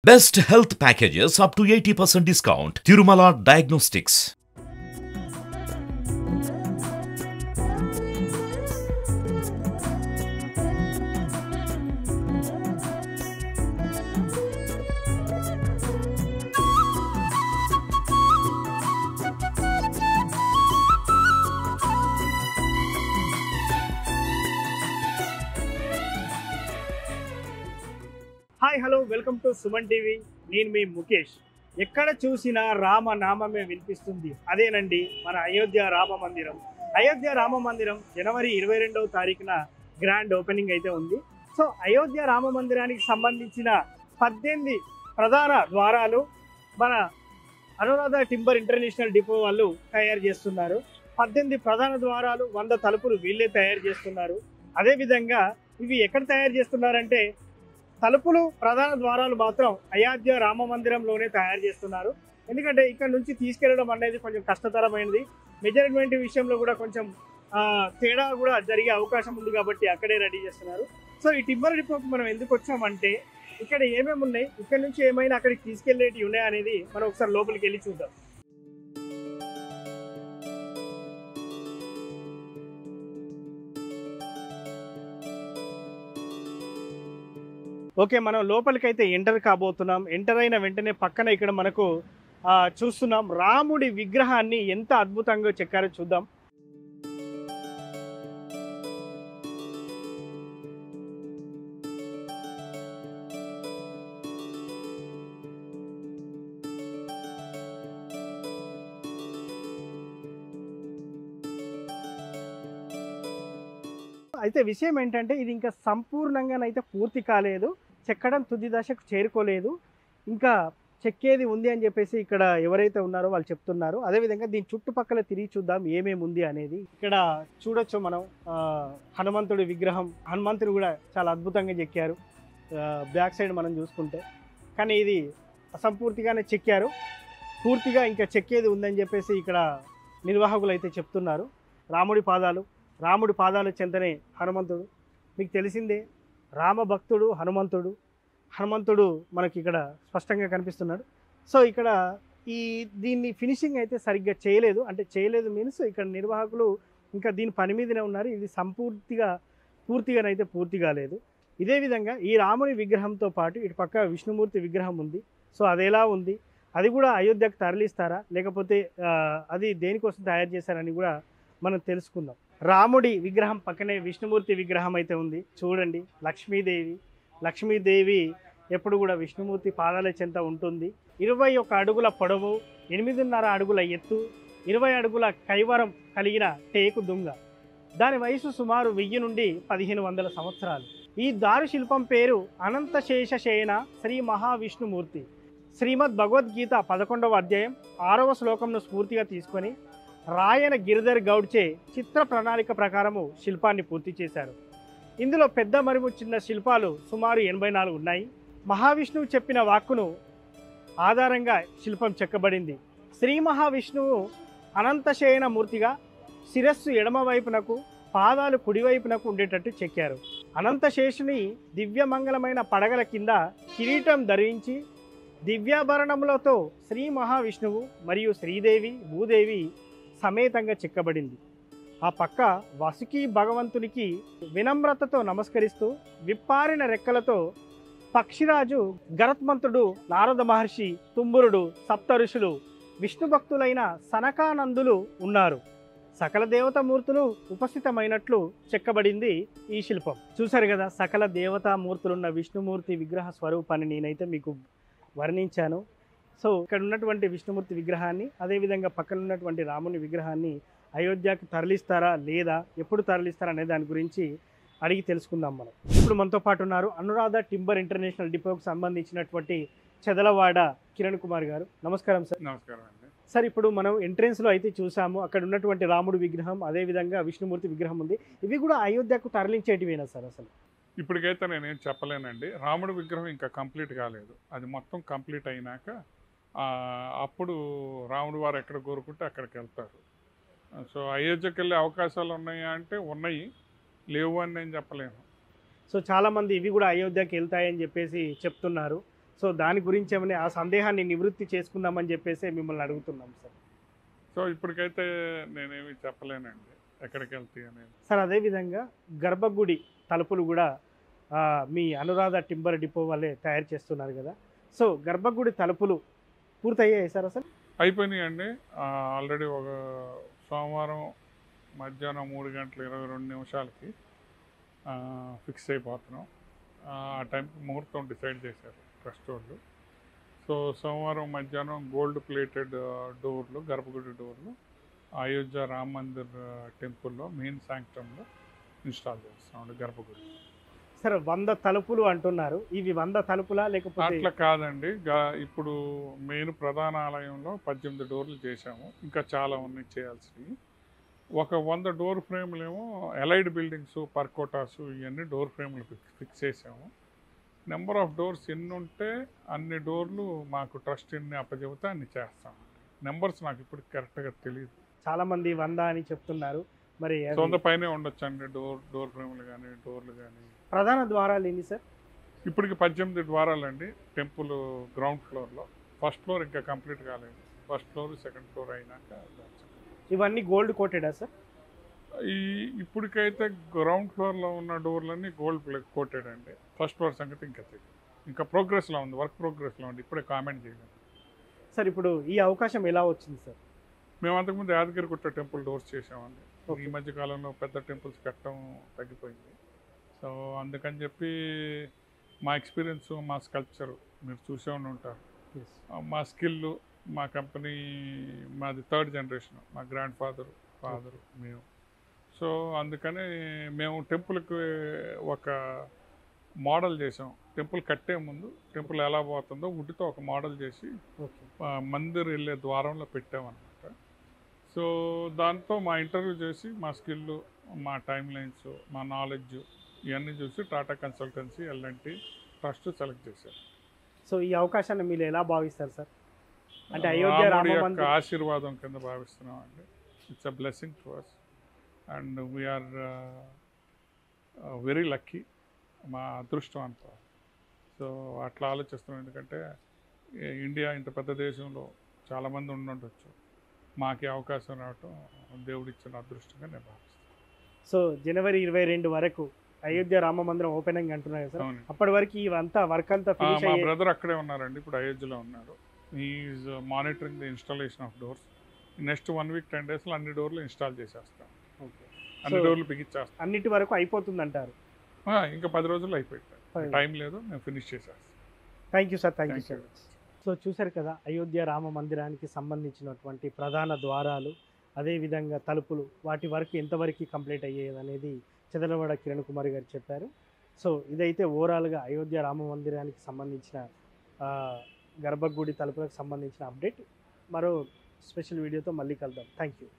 Best health packages up to 80% discount. Tirumala Diagnostics. Hi hello welcome to Suman TV. నేను మీ ముఖేష్. ఎక్కడ చూసినా రామనామమే వినిపిస్తుంది. అదేనండి మన అయోధ్య రామ మందిరం. అయోధ్య రామ మందిరం జనవరి 22వ తారీఖున గ్రాండ్ ఓపెనింగ్ అయితే ఉంది. సో అయోధ్య రామ మందిరానికి సంబంధించిన 18 ప్రధాన ద్వారాలు మన అనురాధ టింబర్ ఇంటర్నేషనల్ డిపో వాళ్ళు తయారు చేస్తున్నారు. 18 ప్రధాన ద్వారాలు, 100 తలుపులు వీళ్ళే తయారు చేస్తున్నారు. అదేవిధంగా ఇవి ఎక్కడ తయారు చేస్తున్నారంటే తలుపులు, ప్రధాన ద్వారాలు మాత్రం అయోధ్య రామ మందిరంలోనే తయారు చేస్తున్నారు. ఎందుకంటే ఇక్కడ నుంచి తీసుకెళ్లడం అనేది కొంచెం కష్టతరమైనది. మెజర్మెంట్ విషయంలో కూడా కొంచెం తేడా కూడా జరిగే అవకాశం ఉంది కాబట్టి అక్కడే రెడీ చేస్తున్నారు. సో ఈ టింబర్ డిపోకి మనం ఎందుకు వచ్చామంటే ఇక్కడ ఏమేమి ఉన్నాయి, ఇక్కడ నుంచి ఏమైనా అక్కడికి తీసుకెళ్లేటివి ఉన్నాయా అనేది మనం ఒకసారి లోపలికి వెళ్ళి చూద్దాం. ఓకే, మనం లోపలికైతే ఎంటర్ కాబోతున్నాం. ఎంటర్ అయిన వెంటనే పక్కన ఇక్కడ మనకు చూస్తున్నాం రాముడి విగ్రహాన్ని ఎంత అద్భుతంగా చెక్కారో చూద్దాం. అయితే విషయం ఏంటంటే ఇది ఇంకా సంపూర్ణంగానైతే పూర్తి కాలేదు, చెక్కడం తుది దశకు చేరుకోలేదు, ఇంకా చెక్కేది ఉంది అని చెప్పేసి ఇక్కడ ఎవరైతే ఉన్నారో వాళ్ళు చెప్తున్నారు. అదేవిధంగా దీని చుట్టుపక్కల తిరిగి చూద్దాం ఏమేమి ఉంది అనేది. ఇక్కడ చూడొచ్చు మనం హనుమంతుడి విగ్రహం, హనుమంతుడు కూడా చాలా అద్భుతంగా చెక్కారు బ్యాక్ సైడ్ మనం చూసుకుంటే. కానీ ఇది అసంపూర్తిగానే చెక్కారు, పూర్తిగా ఇంకా చెక్కేది ఉందని చెప్పేసి ఇక్కడ నిర్వాహకులు అయితే చెప్తున్నారు. రాముడి పాదాలు చెంతనే హనుమంతుడు. మీకు తెలిసిందే రామ భక్తుడు హనుమంతుడు మనకి ఇక్కడ స్పష్టంగా కనిపిస్తున్నాడు. సో ఇక్కడ దీన్ని ఫినిషింగ్ అయితే సరిగ్గా చేయలేదు. అంటే చేయలేదు మీన్స్ ఇక్కడ నిర్వాహకులు ఇంకా దీని పని మీదనే ఉన్నారు. ఇది పూర్తిగానైతే పూర్తి కాలేదు. ఇదే విధంగా ఈ రాముడి విగ్రహంతో పాటు ఇటు పక్క విష్ణుమూర్తి విగ్రహం ఉంది. సో అది ఎలా ఉంది, అది కూడా అయోధ్యకు తరలిస్తారా లేకపోతే అది దేనికోసం తయారు చేశారని కూడా మనం తెలుసుకుందాం. రాముడి విగ్రహం పక్కనే విష్ణుమూర్తి విగ్రహం అయితే ఉంది. చూడండి, లక్ష్మీదేవి ఎప్పుడు కూడా విష్ణుమూర్తి పాదాల చెంత ఉంటుంది. 21 అడుగుల పొడవు, 8.5 అడుగుల ఎత్తు, 20 అడుగుల కైవరం కలిగిన టేకు దుంగ. దాని వయసు సుమారు 1000 నుండి 1500 సంవత్సరాలు. ఈ దారు శిల్పం పేరు అనంతశేషశయన శ్రీ మహావిష్ణుమూర్తి. శ్రీమద్ భగవద్గీత 11వ అధ్యాయం 6వ శ్లోకంను స్ఫూర్తిగా తీసుకొని రాయన గిరిధర్ గౌడ్చే చిత్ర ప్రణాళిక ప్రకారము శిల్పాన్ని పూర్తి చేశారు. ఇందులో పెద్ద మరియు చిన్న శిల్పాలు సుమారు 84 ఉన్నాయి. మహావిష్ణువు చెప్పిన వాక్కును ఆధారంగా శిల్పం చెక్కబడింది. శ్రీ మహావిష్ణువు అనంతశయన మూర్తిగా శిరస్సు ఎడమవైపునకు, పాదాలు కుడివైపునకు ఉండేటట్టు చెక్కారు. అనంతశేషుని దివ్యమంగళమైన పడగల కింద కిరీటం ధరించి దివ్యాభరణములతో శ్రీ మహావిష్ణువు మరియు శ్రీదేవి, భూదేవి సమేతంగా చెక్కబడింది. ఆ పక్క వాసుకి భగవంతునికి వినమ్రతతో నమస్కరిస్తూ విప్పారిన రెక్కలతో పక్షిరాజు, గరత్మంతుడు, నారద మహర్షి, తుంబురుడు, సప్త ఋషులు, విష్ణు భక్తులైన సనకానందులు ఉన్నారు. సకల దేవతామూర్తులు ఉపస్థితమైనట్లు చెక్కబడింది ఈ శిల్పం. చూశారు కదా, సకల దేవతామూర్తులున్న విష్ణుమూర్తి విగ్రహ స్వరూపాన్ని నేనైతే మీకు వర్ణించాను. సో ఇక్కడ ఉన్నటువంటి విష్ణుమూర్తి విగ్రహాన్ని, అదేవిధంగా పక్కన ఉన్నటువంటి రాముని విగ్రహాన్ని అయోధ్యకు తరలిస్తారా లేదా, ఎప్పుడు తరలిస్తారా అనే దాని గురించి అడిగి తెలుసుకుందాం మనం. ఇప్పుడు మనతో పాటు ఉన్నారు అనురాధ టింబర్ ఇంటర్నేషనల్ డిపోకి సంబంధించినటువంటి చెదలవాడ కిరణ్ కుమార్ గారు. నమస్కారం సార్. నమస్కారం అండి. సార్, ఇప్పుడు మనం ఎంట్రెన్స్లో అయితే చూసాము, అక్కడ ఉన్నటువంటి రాముడి విగ్రహం, అదేవిధంగా విష్ణుమూర్తి విగ్రహం ఉంది. ఇవి కూడా అయోధ్యకు తరలించేటివేనా సార్? అసలు ఇప్పటికైతే నేనేం చెప్పలేనండి. రాముడి విగ్రహం ఇంకా కంప్లీట్ కాలేదు. అది మొత్తం కంప్లీట్ అయినాక అప్పుడు రాముడు వారు ఎక్కడ కోరుకుంటే అక్కడికి వెళ్తారు. సో అయోధ్యకి వెళ్ళే అవకాశాలు ఉన్నాయా అంటే ఉన్నాయి, లేవు అని నేను చెప్పలేను. సో చాలామంది ఇవి కూడా అయోధ్యకి వెళ్తాయని చెప్పేసి చెప్తున్నారు. సో దాని గురించి ఏమైనా ఆ సందేహాన్ని నివృత్తి చేసుకుందామని చెప్పేసి మిమ్మల్ని అడుగుతున్నాం సార్. సో ఇప్పటికైతే నేనేమి చెప్పలేనండి ఎక్కడికి వెళ్తాయి అనేది. సార్ అదేవిధంగా గర్భగుడి తలుపులు కూడా మీ అనురాధ టింబర్ డిపో వాళ్ళే తయారు చేస్తున్నారు కదా. సో గర్భగుడి తలుపులు పూర్తయ్యాయి సార్ అసలు? అయిపోయినాయండి. ఆల్రెడీ ఒక సోమవారం మధ్యాహ్నం 3:22 ఫిక్స్ అయిపోతున్నాం. ఆ టైంకి ముహూర్తం డిసైడ్ చేశారు ట్రస్ట్ వాళ్ళు. సో సోమవారం మధ్యాహ్నం గోల్డ్ ప్లేటెడ్ డోర్లు, గర్భగుడి డోర్లు అయోధ్య రామ్ మందిర్ టెంపుల్లో మెయిన్ శాంక్టంలో ఇన్స్టాల్ చేస్తామండి గర్భగుడి. సార్ 100 తలుపులు అంటున్నారు, ఇవి 100 తలుపులా లేకపోతే? అట్లా కాదండి. ఇప్పుడు మెయిన్ ప్రధాన ఆలయంలో 18 డోర్లు చేశాము, ఇంకా చాలా ఉన్నాయి చేయాల్సినవి. ఒక 100 డోర్ ఫ్రేమ్లు ఏమో ఎలైడ్ బిల్డింగ్స్, పర్కోటాస్ ఇవన్నీ డోర్ ఫ్రేమ్లు ఫిక్స్ చేసాము. నెంబర్ ఆఫ్ డోర్స్ ఎన్ని ఉంటే అన్ని డోర్లు మాకు ట్రస్ట్ ఎన్ని అప్పచెబితే అన్ని చేస్తామండి. నెంబర్స్ నాకు ఇప్పుడు కరెక్ట్గా తెలియదు. చాలా మంది 100 అని చెప్తున్నారు, మరి 100 పైనే ఉండొచ్చు అండి డోర్ ఫ్రేమ్లు కానీ డోర్లు కానీ. ప్రధాన ద్వారాలు ఎన్ని సార్? ఇప్పటికి 18 ద్వారాలండి టెంపుల్ గ్రౌండ్ ఫ్లోర్లో. ఫస్ట్ ఫ్లోర్ ఇంకా కంప్లీట్ కాలేదు. ఫస్ట్ ఫ్లోర్, సెకండ్ ఫ్లోర్ అయినాక ఇవన్నీ గోల్డ్ కోటెడా సార్? ఇప్పటికైతే గ్రౌండ్ ఫ్లోర్లో ఉన్న డోర్లన్నీ గోల్డ్ కోటెడ్ అండి. ఫస్ట్ ఫ్లోర్ సంగతి ఇంకా తెలియదు, ఇంకా ప్రోగ్రెస్లో ఉంది, వర్క్ ప్రోగ్రెస్లో ఉంది, ఇప్పుడే కామెంట్ చేయలేదు సార్. ఇప్పుడు ఈ అవకాశం ఎలా వచ్చింది సార్? మేము అంతకుముందు యాదగిరిగుట్ట టెంపుల్ డోర్స్ చేసామండి. ఈ మధ్య కాలంలో పెద్ద టెంపుల్స్ కట్టడం తగ్గిపోయింది. సో అందుకని చెప్పి మా ఎక్స్పీరియన్స్, మా స్కల్ప్చర్ మీరు చూసే ఉంటారు, మా స్కిల్, మా కంపెనీ, మాది 3rd జనరేషన్, మా గ్రాండ్ ఫాదరు మేము. సో అందుకని మేము టెంపుల్కి ఒక మోడల్ చేసాం. టెంపుల్ కట్టే ముందు టెంపుల్ ఎలా పోతుందో వుడ్తో ఒక మోడల్ చేసి మందిర్ వెళ్ళే ద్వారంలో పెట్టామన్నమాట. సో దాంతో మా ఇంటర్వ్యూ చేసి మా స్కిల్, మా టైం లైన్స్, మా నాలెడ్జ్ ఇవన్నీ చూసి Tata consultancy, L and T trust select చేశారు. సో ఈ అవకాశాన్ని మీరు ఎలా భావిస్తారు సార్? అంటే అయోధ్య రామ మందిర్ ఆశీర్వాదం కింద భావిస్తున్నాం అండి. It's a blessing to us and we are very lucky, మా అదృష్టం అంత. సో అట్లా ఆలోచిస్తున్నాం. ఎందుకంటే ఇండియా ఇంత పెద్ద దేశంలో చాలామంది ఉండొచ్చు, మాకు అవకాశం రావటం దేవుడిచ్చిన అదృష్టంగా నేను భావిస్తాను. సో జనవరి 22 వరకు అయోధ్య రామ మందిరం ఓపెనింగ్ అంటున్నారు సార్. అప్పటి వరకు ఇవంతా వర్క్ అంతా ఫినిష్ మా బ్రదర్ అక్కడే ఉన్నారండి, ఇప్పుడు అయోధ్యలో ఉన్నారు. Is monitoring the installation of doors. Next 1 week 10 డేస్లో అన్ని డోర్లు ఇన్స్టాల్ చేసేస్తాం. అన్ని డోర్లు బిగించేస్తాం. అన్నిటి వరకు అయిపోతుంది అంటారు? ఇంకా 10 రోజుల్లో అయిపోయింది, టైం లేదు, మేము ఫినిష్ చేసేస్తాం. Thank you sir, thank you sir. So చూశారు కదా అయోధ్య రామ మందిరానికి సంబంధించినటువంటి ప్రధాన ద్వారాలు, అదేవిధంగా తలుపులు, వాటి వరకు ఎంతవరకు కంప్లీట్ అయ్యేది అనేది చదలవాడ కిరణ్ కుమార్ గారు చెప్పారు. సో ఇదైతే ఓవరాల్గా అయోధ్య రామ మందిరానికి సంబంధించిన గర్భగుడి తలుపులకు సంబంధించిన అప్డేట్. మరో స్పెషల్ వీడియోతో మళ్ళీ కలుద్దాం. Thank you.